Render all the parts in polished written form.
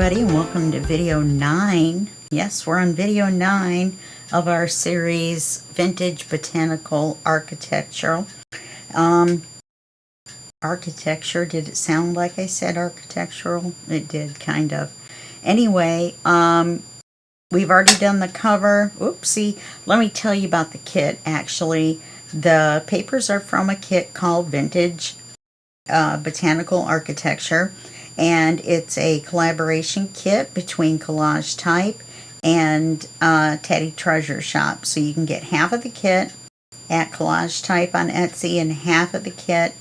everybody, and welcome to video 9. Yes, we're on video 9 of our series Vintage Botanical Architecture. Architecture, did it sound like I said architectural? It did, kind of. Anyway, we've already done the cover. Oopsie. Let me tell you about the kit, actually. The papers are from a kit called Vintage Botanical Architecture. And it's a collaboration kit between CollageType and Tatty Treasure Shop. So you can get half of the kit at CollageType on Etsy and half of the kit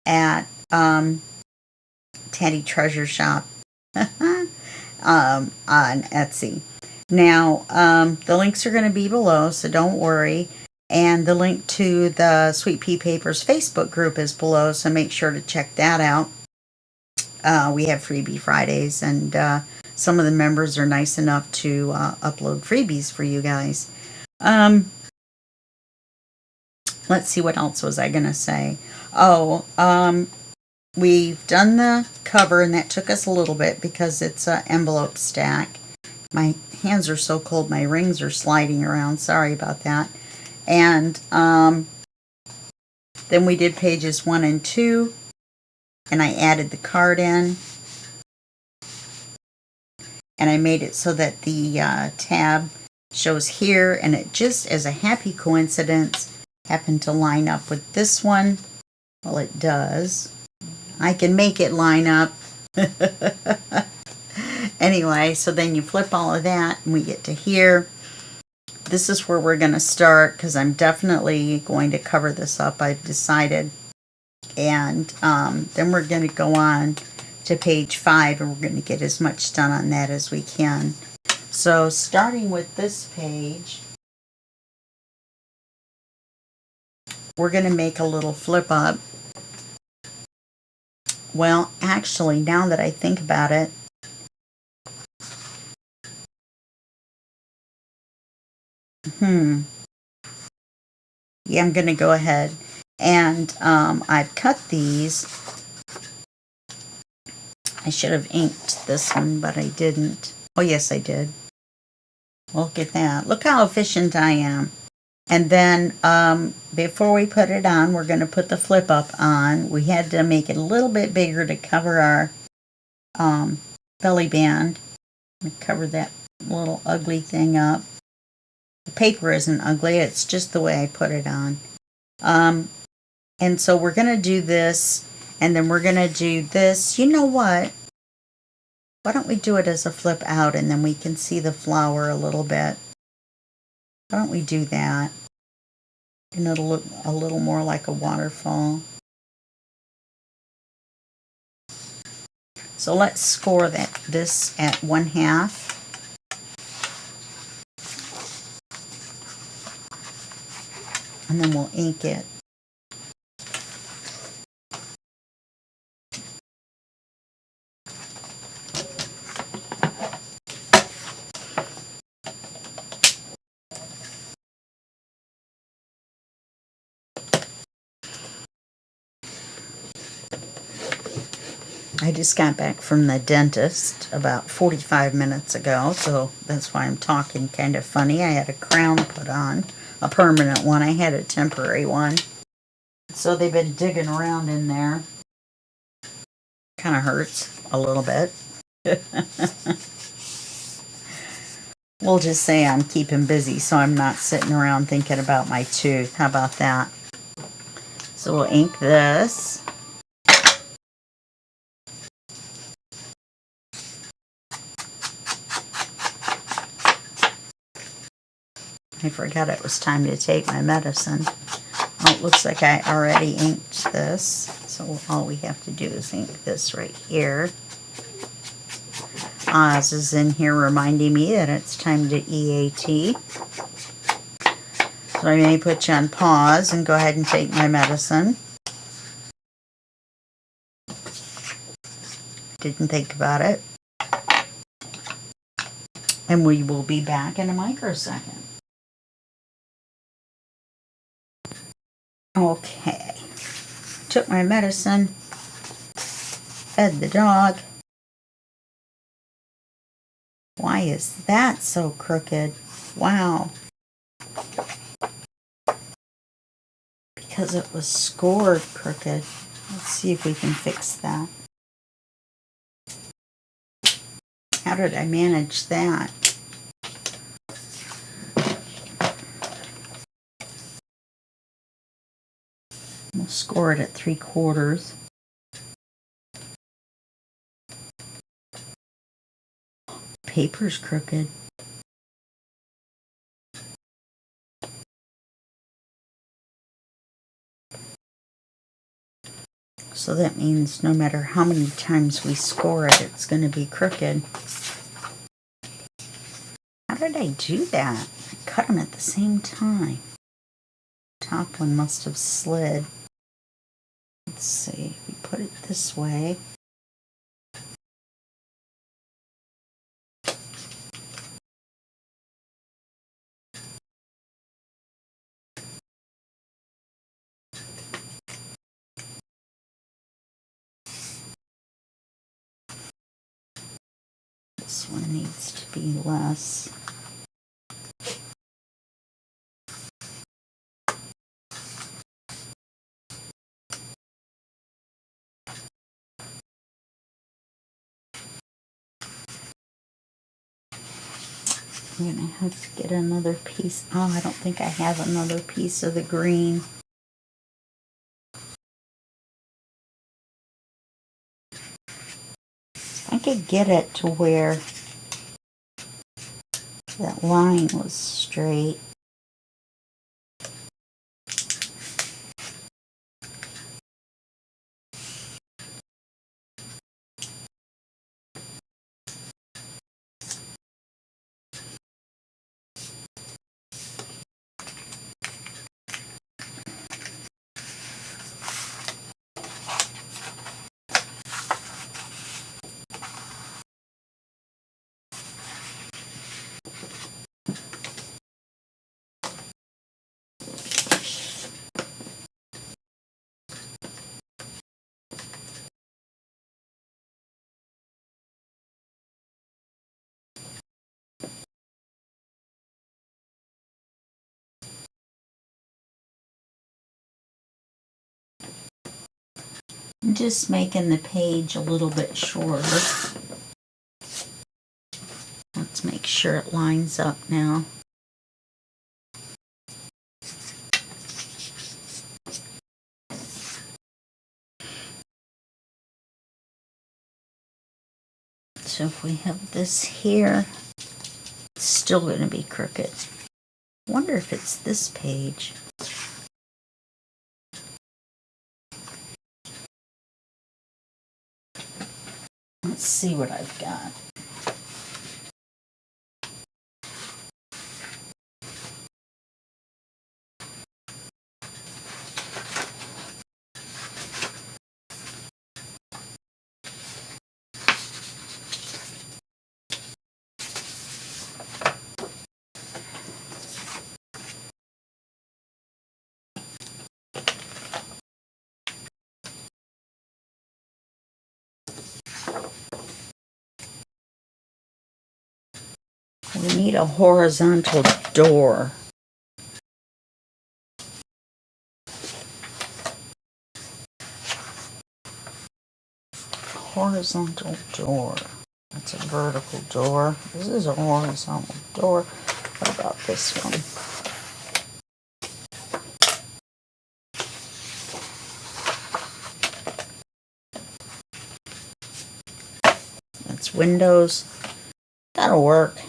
at Tatty Treasure Shop on Etsy. Now, the links are going to be below, so don't worry. And the link to the Sweet Pea Papers Facebook group is below, so make sure to check that out. We have Freebie Fridays, and some of the members are nice enough to upload freebies for you guys. Let's see, what else was I going to say? Oh, we've done the cover, and that took us a little bit because it's an envelope stack. My hands are so cold, my rings are sliding around. Sorry about that. And then we did pages 1 and 2. And I added the card in, and I made it so that the tab shows here, and it just, as a happy coincidence, happened to line up with this one. Well, it does. I can make it line up. Anyway, so then you flip all of that, and we get to here. This is where we're going to start, because I'm definitely going to cover this up, I've decided. And then we're going to go on to page 5, and we're going to get as much done on that as we can. So starting with this page, we're going to make a little flip up. Well, actually, now that I think about it, yeah, I'm going to go ahead. And I've cut these. I should have inked this one, but I didn't. Oh, yes, I did. Look at that. Look how efficient I am. And then before we put it on, we're going to put the flip up on. We had to make it a little bit bigger to cover our belly band. Cover that little ugly thing up. The paper isn't ugly. It's just the way I put it on. And so we're going to do this, and then we're going to do this. You know what? Why don't we do it as a flip out, and then we can see the flower a little bit. Why don't we do that? And it'll look a little more like a waterfall. So let's score this at 1/2. And then we'll ink it. I just got back from the dentist about 45 minutes ago, so that's why I'm talking kind of funny. I had a crown put on, a permanent one. I had a temporary one. So they've been digging around in there. Kind of hurts a little bit. We'll just say I'm keeping busy, so I'm not sitting around thinking about my tooth. How about that? So we'll ink this. I forgot it was time to take my medicine. Oh, it looks like I already inked this. So all we have to do is ink this right here. Oz is in here reminding me that it's time to EAT. So I may put you on pause and go ahead and take my medicine. Didn't think about it. And we will be back in a microsecond. Okay, took my medicine, fed the dog, Why is that so crooked? Wow. Because it was scored crooked. Let's see if we can fix that. How did I manage that? We'll score it at 3/4. Paper's crooked. So that means no matter how many times we score it, it's going to be crooked. How did I do that? I cut them at the same time. Top one must have slid. Let's see, we put it this way. This one needs to be less. I'm going to have to get another piece. Oh, I don't think I have another piece of the green. I could get it to where that line was straight. I'm just making the page a little bit shorter. Let's make sure it lines up now. So if we have this here, it's still going to be crooked. I wonder if it's this page. Let's see what I've got. We need a horizontal door. Horizontal door. That's a vertical door. This is a horizontal door. What about this one? That's windows. That'll work.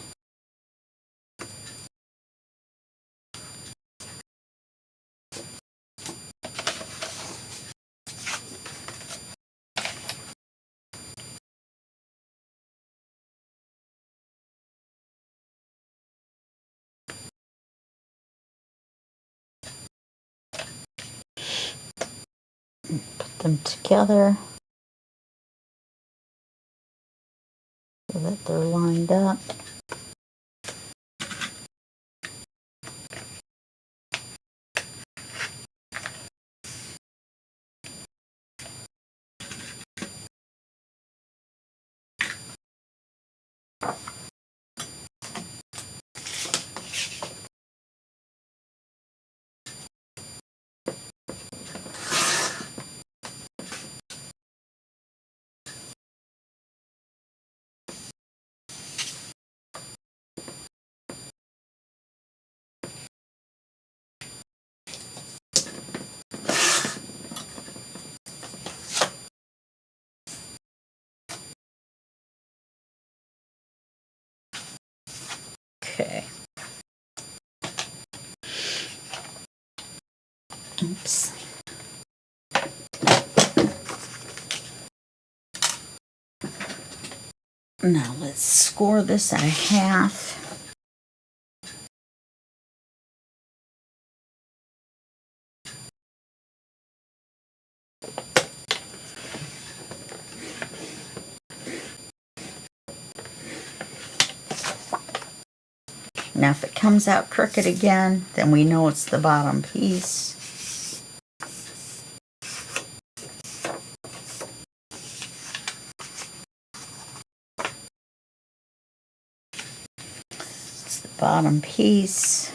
Put them together so that they're lined up. Oops. Now let's score this at a half. Now if it comes out crooked again, then we know it's the bottom piece. It's the bottom piece.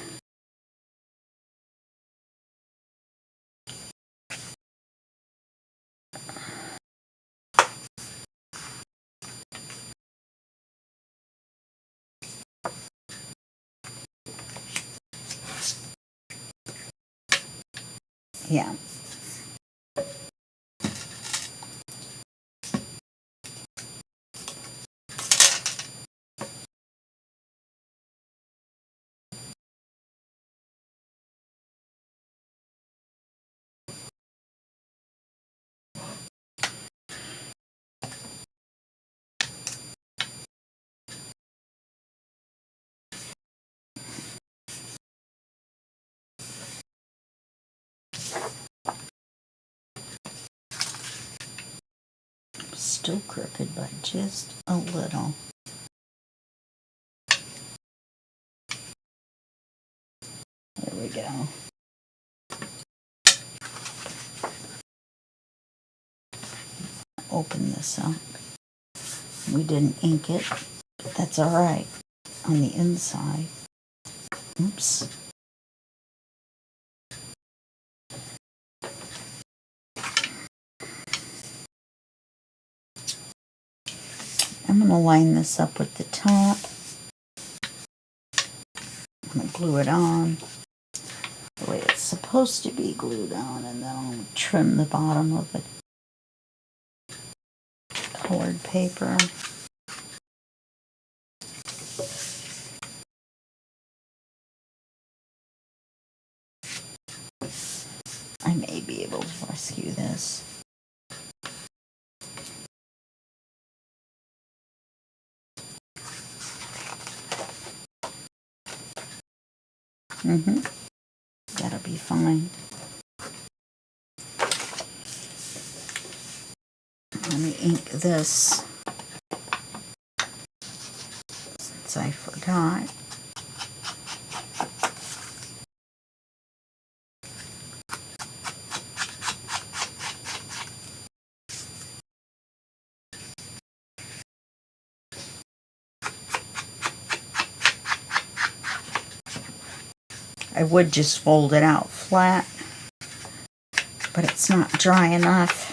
Yeah. Still crooked, but just a little. There we go. Open this up. We didn't ink it, but that's all right. On the inside. Oops. I'm going to line this up with the top. I'm going to glue it on the way it's supposed to be glued on, and then I'll trim the bottom of the colored paper. I may be able to rescue this. That'll be fine. Let me ink this since I forgot. I would just fold it out flat, but it's not dry enough.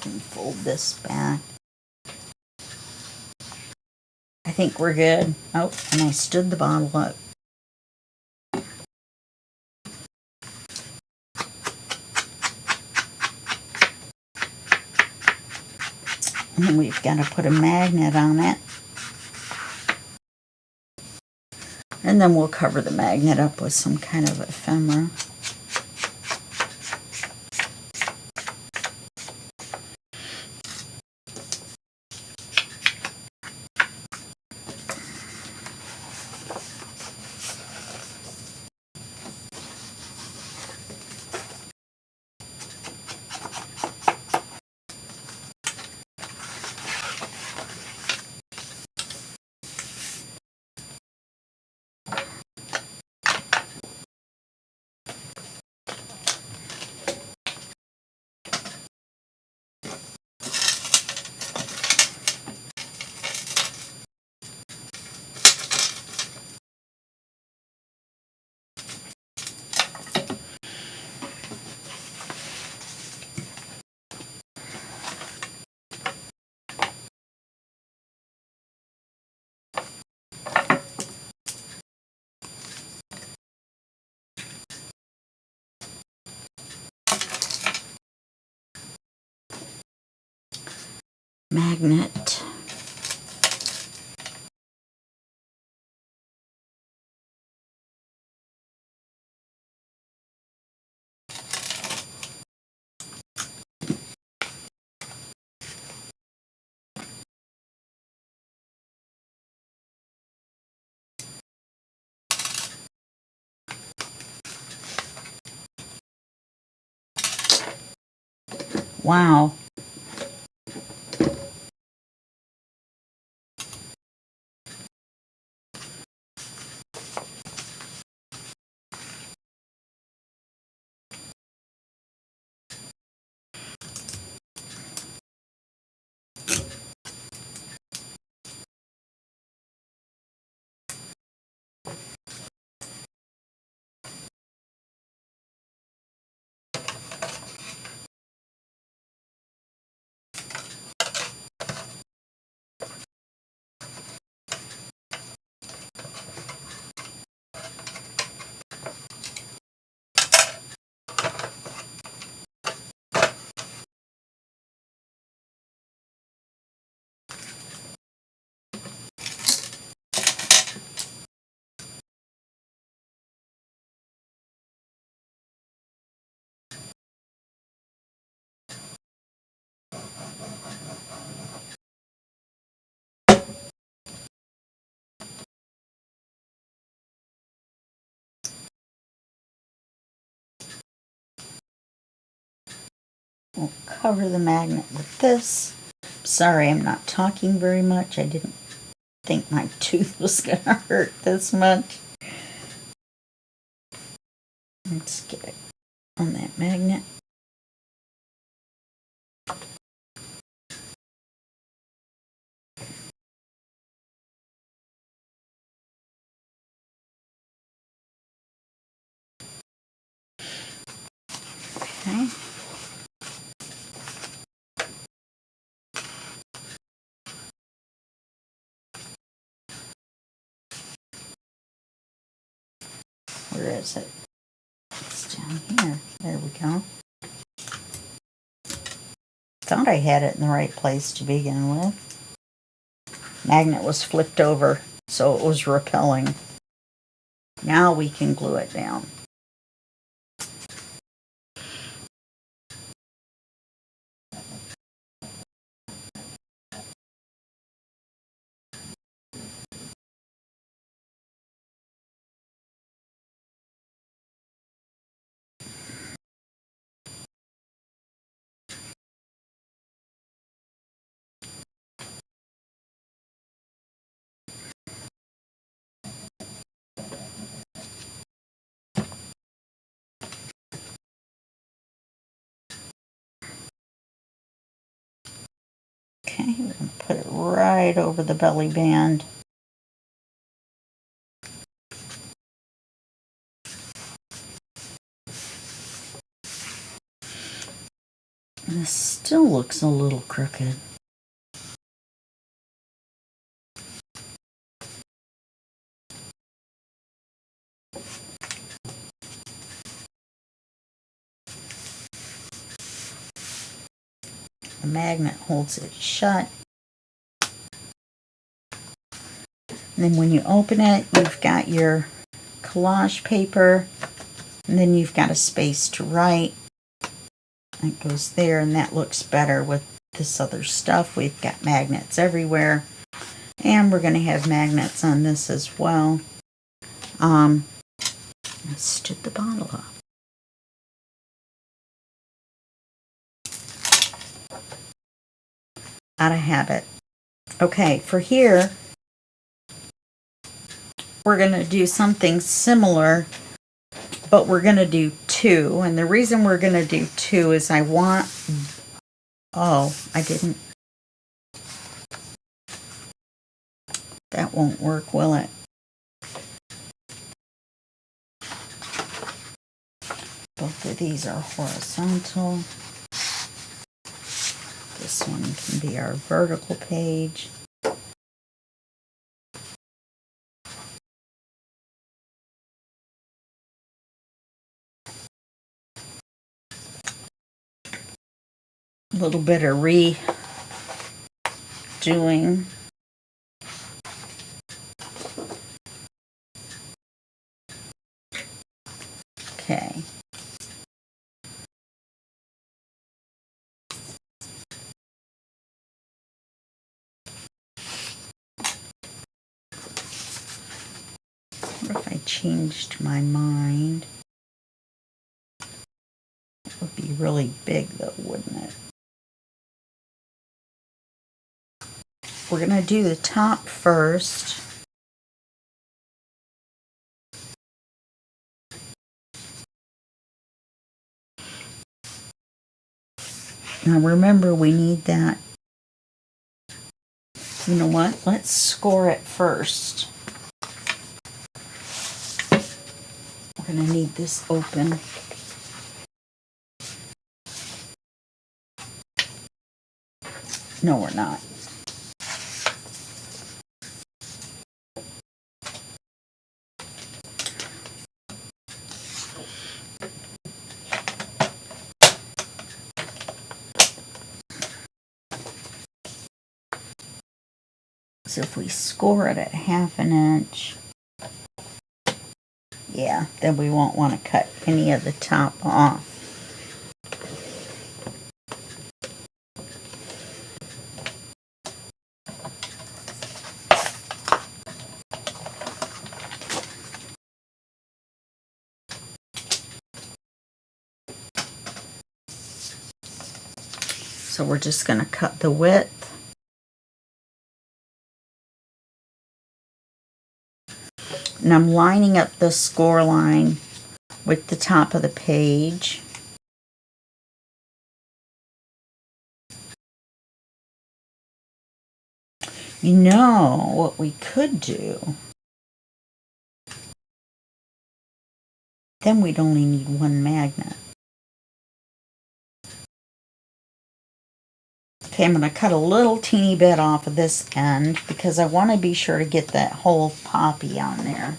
And fold this back. I think we're good. Oh, and I stood the bottle up. And we've got to put a magnet on it. And then we'll cover the magnet up with some kind of ephemera. magnet. Wow. We'll cover the magnet with this. Sorry, I'm not talking very much. I didn't think my tooth was going to hurt this much. Let's get it on that magnet. Okay. Where is it? It's down here. There we go. Thought I had it in the right place to begin with. Magnet was flipped over, so it was repelling. Now we can glue it down. Okay, we're going to put it right over the belly band. This still looks a little crooked. The magnet holds it shut. And then when you open it, you've got your collage paper, and then you've got a space to write. That goes there, and that looks better with this other stuff. We've got magnets everywhere, and we're going to have magnets on this as well. I stood the bottle up. Out of habit. Okay, for here, we're going to do something similar, but we're going to do two. And the reason we're going to do two is I want... Oh, I didn't... That won't work, will it? Both of these are horizontal. This one can be our vertical page. A little bit of doing. Okay. What if I changed my mind? It would be really big though, wouldn't it? We're going to do the top first. Now remember, we need that. You know what? Let's score it first. We're going to need this open. No, we're not. So if we score it at 1/2 inch, yeah, then we won't want to cut any of the top off. So we're just going to cut the width. And I'm lining up the score line with the top of the page. You know what we could do? Then we'd only need one magnet. Okay, I'm going to cut a little teeny bit off of this end because I want to be sure to get that whole poppy on there.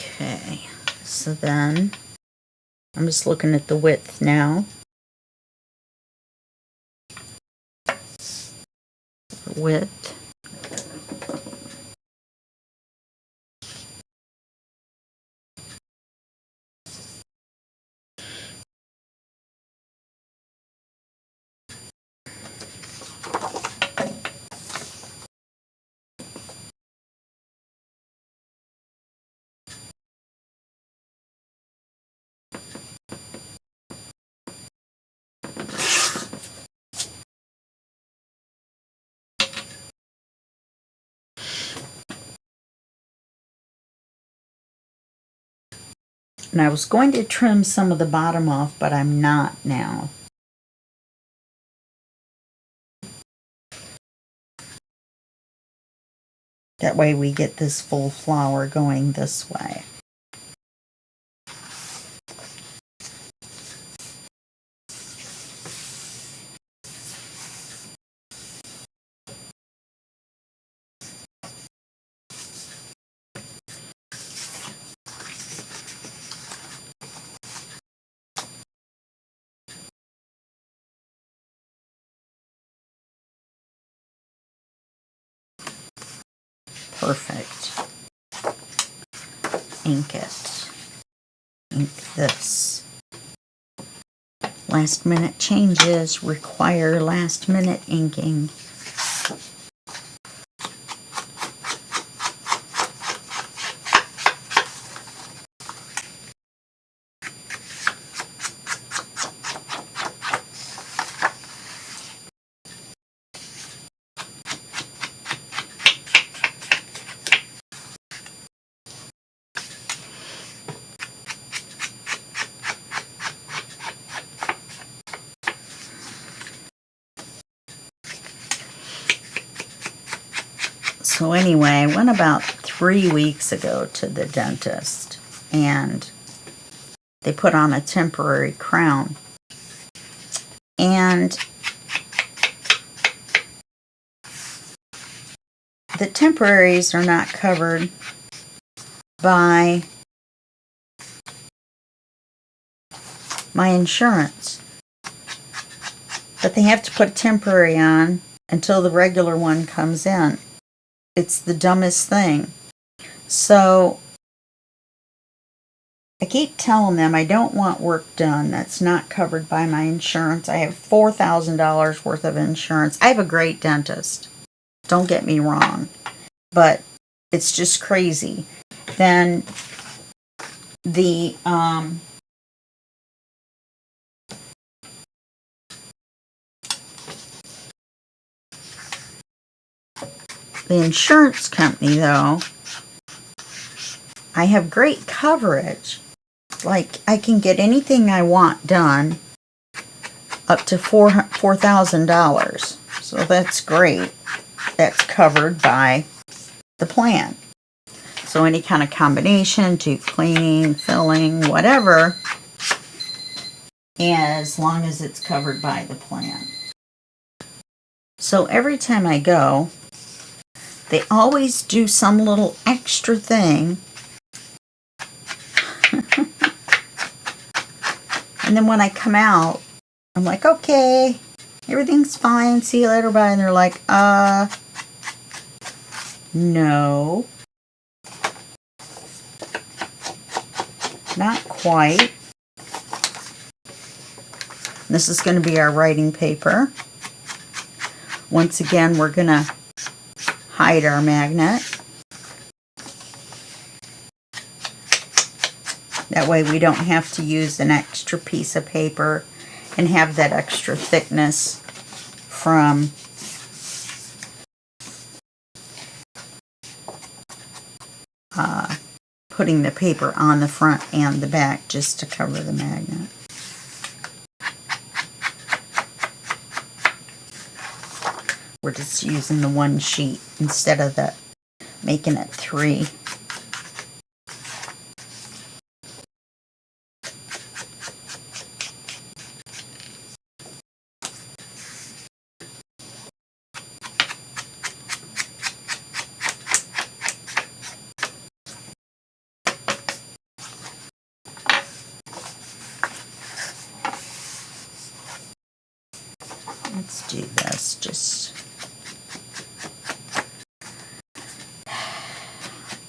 Okay, so then I'm just looking at the width now. Width. And I was going to trim some of the bottom off, but I'm not now. That way we get this full flower going this way. Perfect. Ink it. Ink this. Last minute changes require last minute inking. So anyway, I went about 3 weeks ago to the dentist and they put on a temporary crown. And the temporaries are not covered by my insurance. But they have to put a temporary on until the regular one comes in. It's the dumbest thing. So I keep telling them I don't want work done that's not covered by my insurance. I have $4,000 worth of insurance. I have a great dentist. Don't get me wrong. But it's just crazy. Then the insurance company, though, I have great coverage. Like, I can get anything I want done up to $4,000. So that's great. That's covered by the plan. So any kind of combination, tooth cleaning, filling, whatever, as long as it's covered by the plan. So every time I go, they always do some little extra thing. And then when I come out, I'm like, okay, everything's fine, see you later, bye. And they're like, no. Not quite. This is going to be our writing paper. Once again, we're going to hide our magnet. That way we don't have to use an extra piece of paper and have that extra thickness from putting the paper on the front and the back just to cover the magnet. We're just using the one sheet instead of making it 3. Let's do this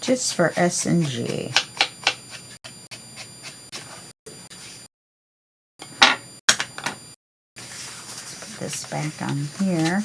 just for S&G. Let's put this back on here.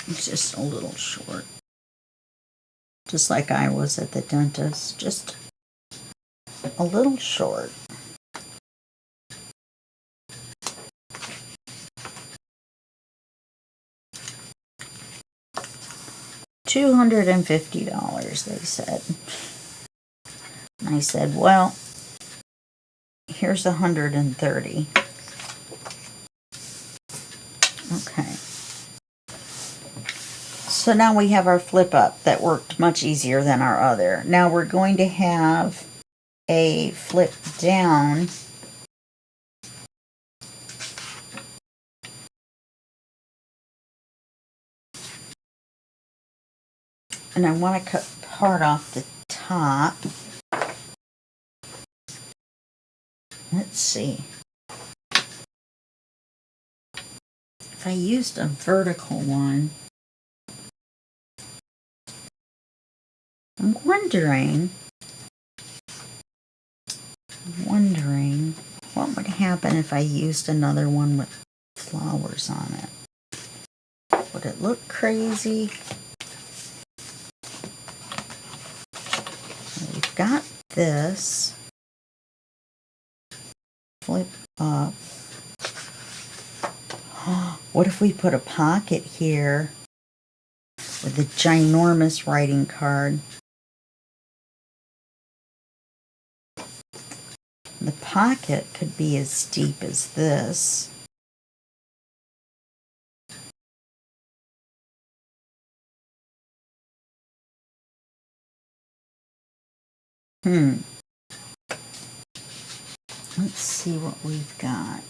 It's just a little short. Just like I was at the dentist. Just a little short. $250, they said. And I said, well, here's $130. Okay. So now we have our flip up that worked much easier than our other. Now we're going to have a flip down. And I want to cut part off the top. Let's see. If I used a vertical one, I'm wondering what would happen if I used another one with flowers on it? Would it look crazy? We've got this. Flip up. What if we put a pocket here with a ginormous writing card? The pocket could be as deep as this. Let's see what we've got.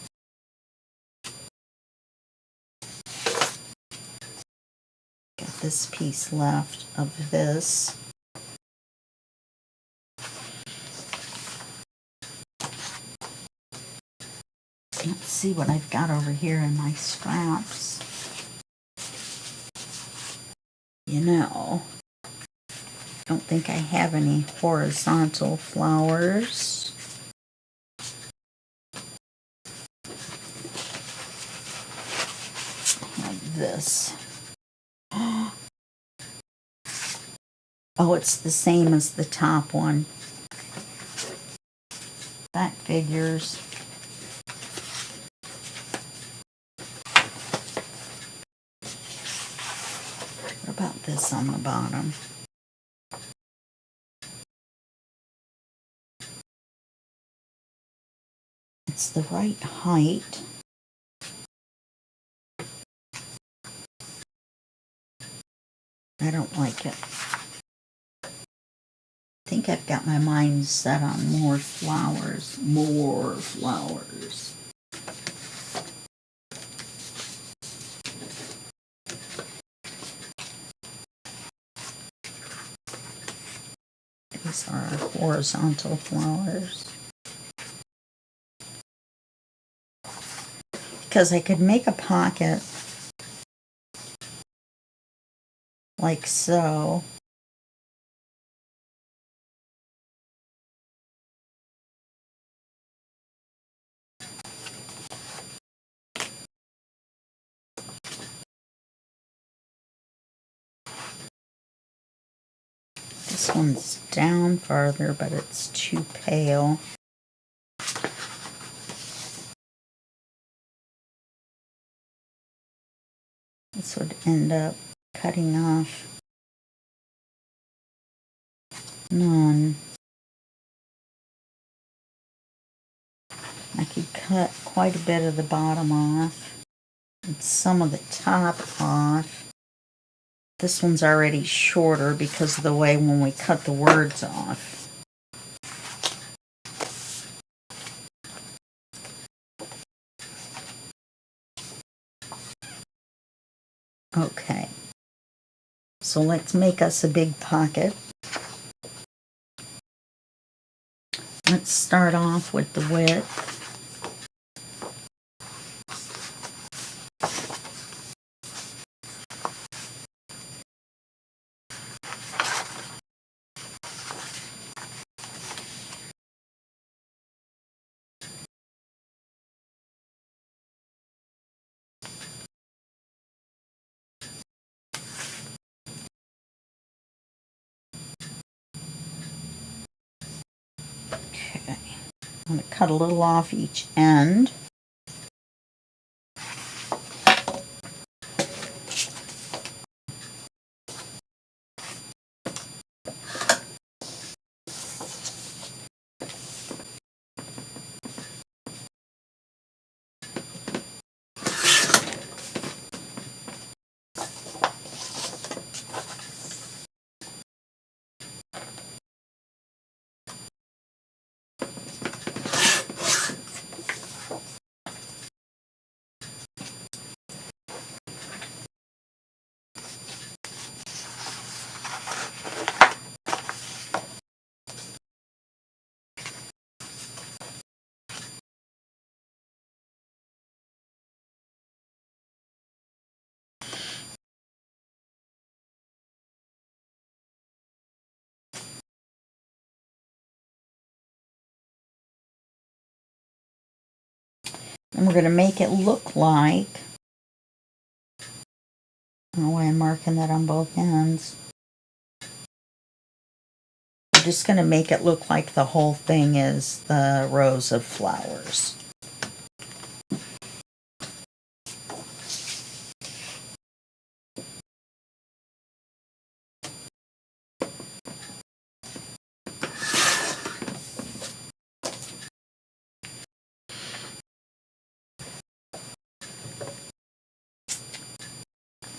Got this piece left of this. Let's see what I've got over here in my scraps. You know, don't think I have any horizontal flowers. Like this. Oh, it's the same as the top one. That figures. What about this on the bottom? It's the right height. I don't like it. I think I've got my mind set on more flowers. More flowers. These are our horizontal flowers. Because I could make a pocket like so. This one's down farther, but it's too pale. This would end up cutting off none. I could cut quite a bit of the bottom off and some of the top off. This one's already shorter because of the way when we cut the words off. Okay, so let's make us a big pocket. Let's start off with the width. Okay, I'm going to cut a little off each end. And we're going to make it look like, I don't know why I'm marking that on both ends. We're just going to make it look like the whole thing is the rows of flowers.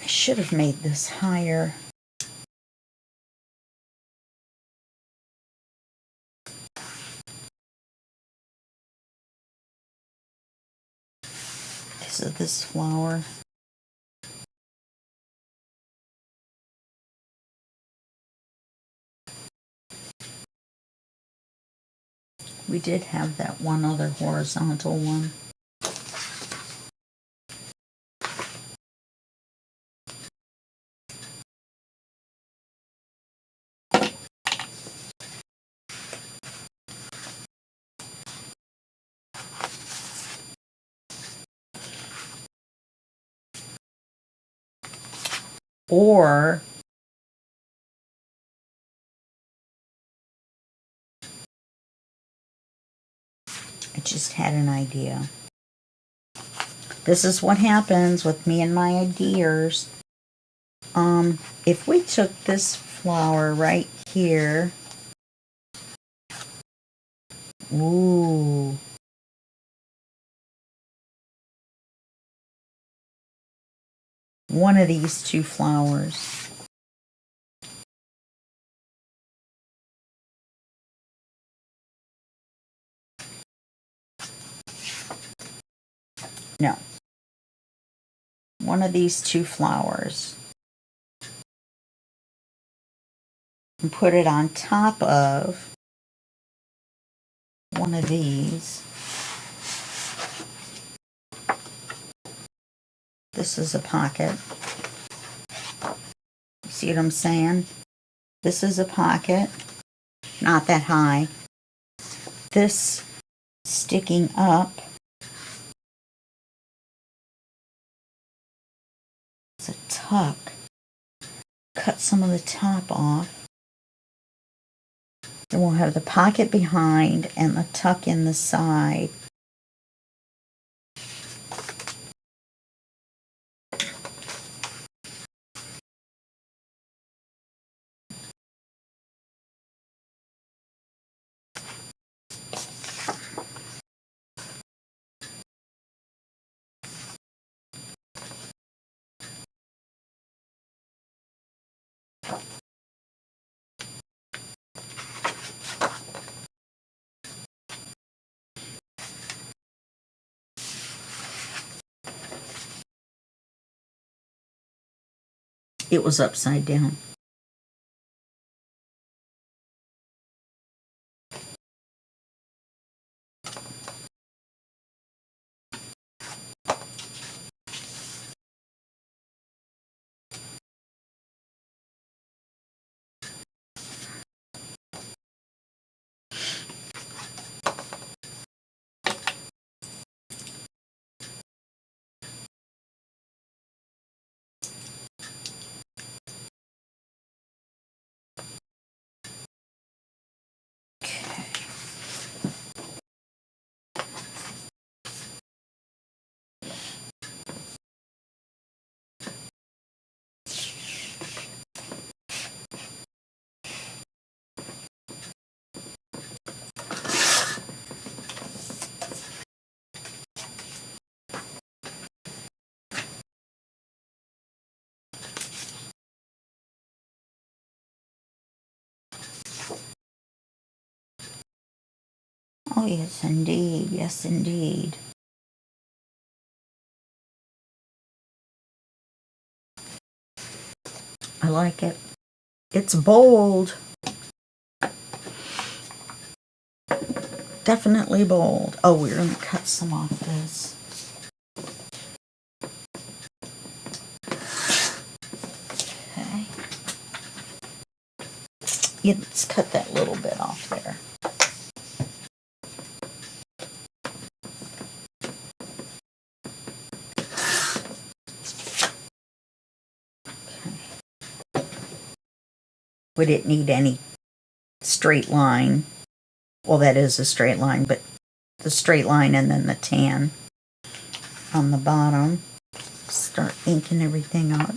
I should have made this higher. Because of this flower. We did have that one other horizontal one. Or I just had an idea. This is what happens with me and my ideas. If we took this flower right here, ooh, one of these two flowers. No. One of these two flowers. And put it on top of one of these. This is a pocket. See what I'm saying? This is a pocket. Not that high. This sticking up. It's a tuck. Cut some of the top off. Then we'll have the pocket behind and the tuck in the side. It was upside down. Oh, yes, indeed. Yes, indeed. I like it. It's bold. Definitely bold. Oh, we're going to cut some off this. Okay. Yeah, let's cut that little bit off there. We didn't need any straight line. Well, that is a straight line, but the straight line and then the tan on the bottom. Start inking everything out.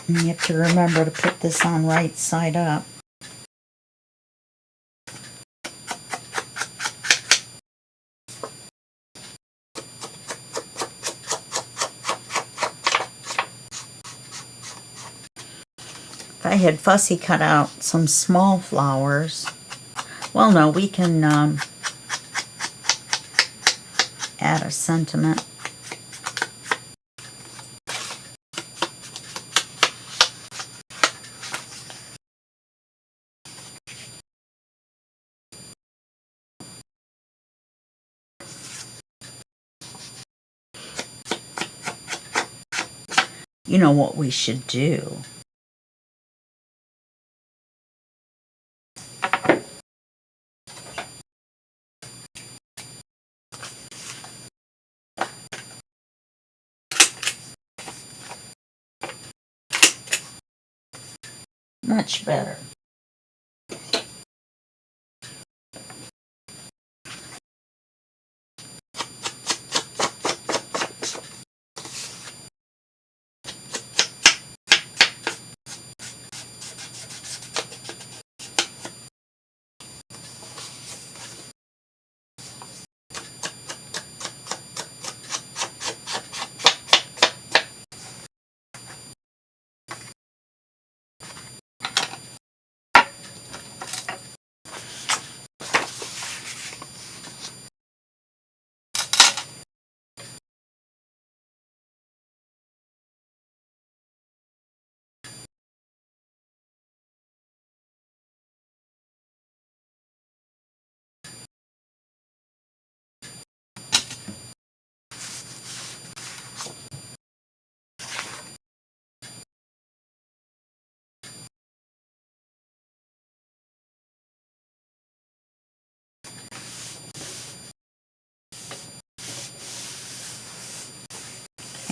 And you have to remember to put this on right side up. If I had Fussy cut out some small flowers, well, no, we can add a sentiment. You know what we should do? Much better.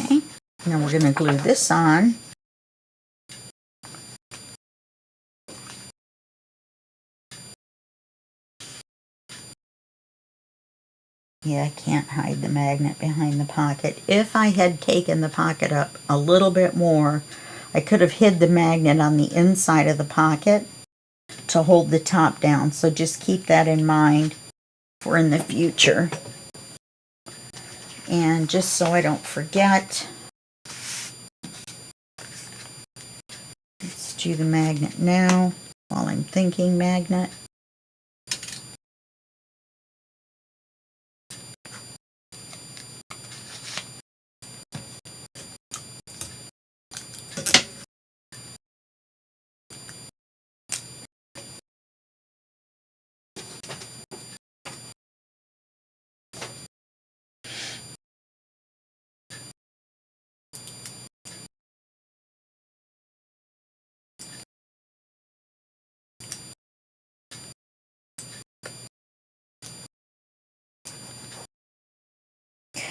Okay, now we're going to glue this on. Yeah, I can't hide the magnet behind the pocket. If I had taken the pocket up a little bit more, I could have hid the magnet on the inside of the pocket to hold the top down. So just keep that in mind for in the future. And just so I don't forget, let's do the magnet now while I'm thinking magnet.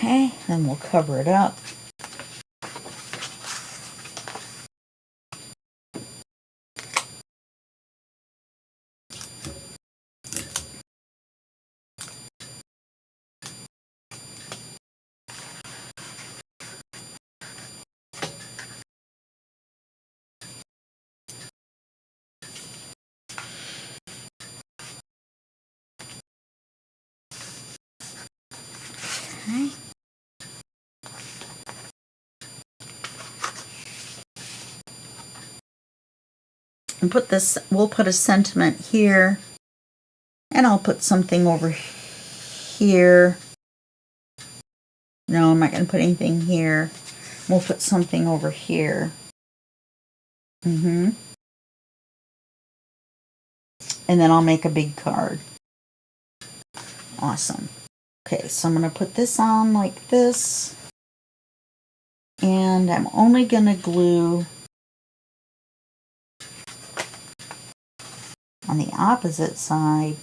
Okay, then we'll cover it up. Okay. And put this, we'll put a sentiment here, and I'll put something over here. No, I'm not going to put anything here. We'll put something over here. And then I'll make a big card. Awesome. Okay, so I'm going to put this on like this. And I'm only going to glue on the opposite side.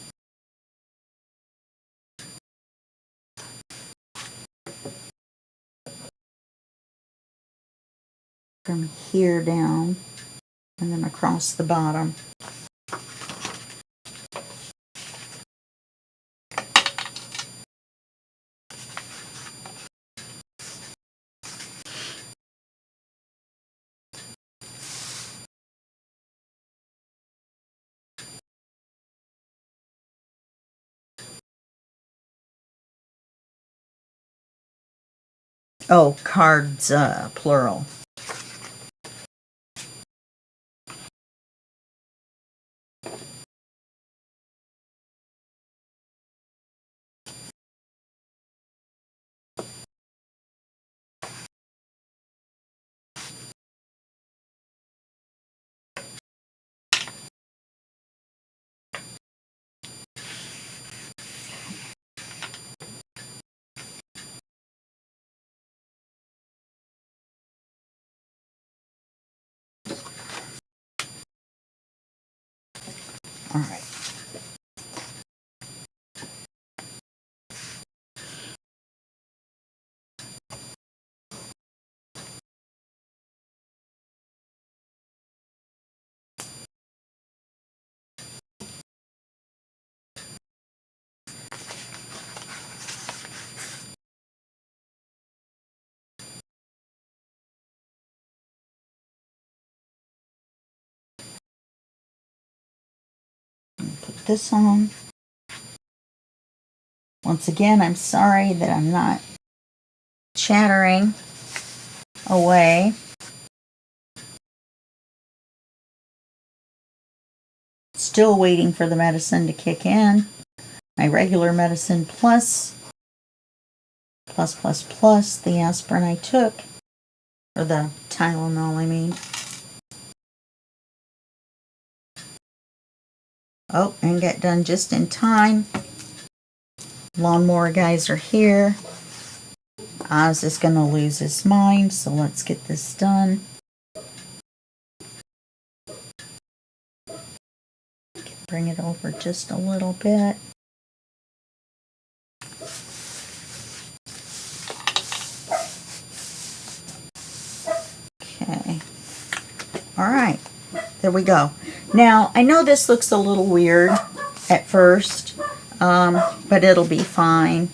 from here down and then across the bottom. Oh, cards, plural. All right. Put this on. Once again, I'm sorry that I'm not chattering away. Still waiting for the medicine to kick in. My regular medicine plus the aspirin I took, or the Tylenol, I mean. Oh, and get done just in time. Lawnmower guys are here. Oz is going to lose his mind, so let's get this done. Bring it over just a little bit. Okay. All right. There we go. Now, I know this looks a little weird at first, but it'll be fine.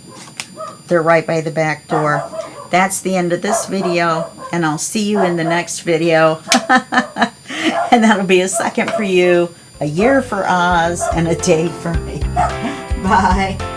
They're right by the back door. That's the end of this video, and I'll see you in the next video. And that'll be a second for you, a year for Oz, and a day for me. Bye.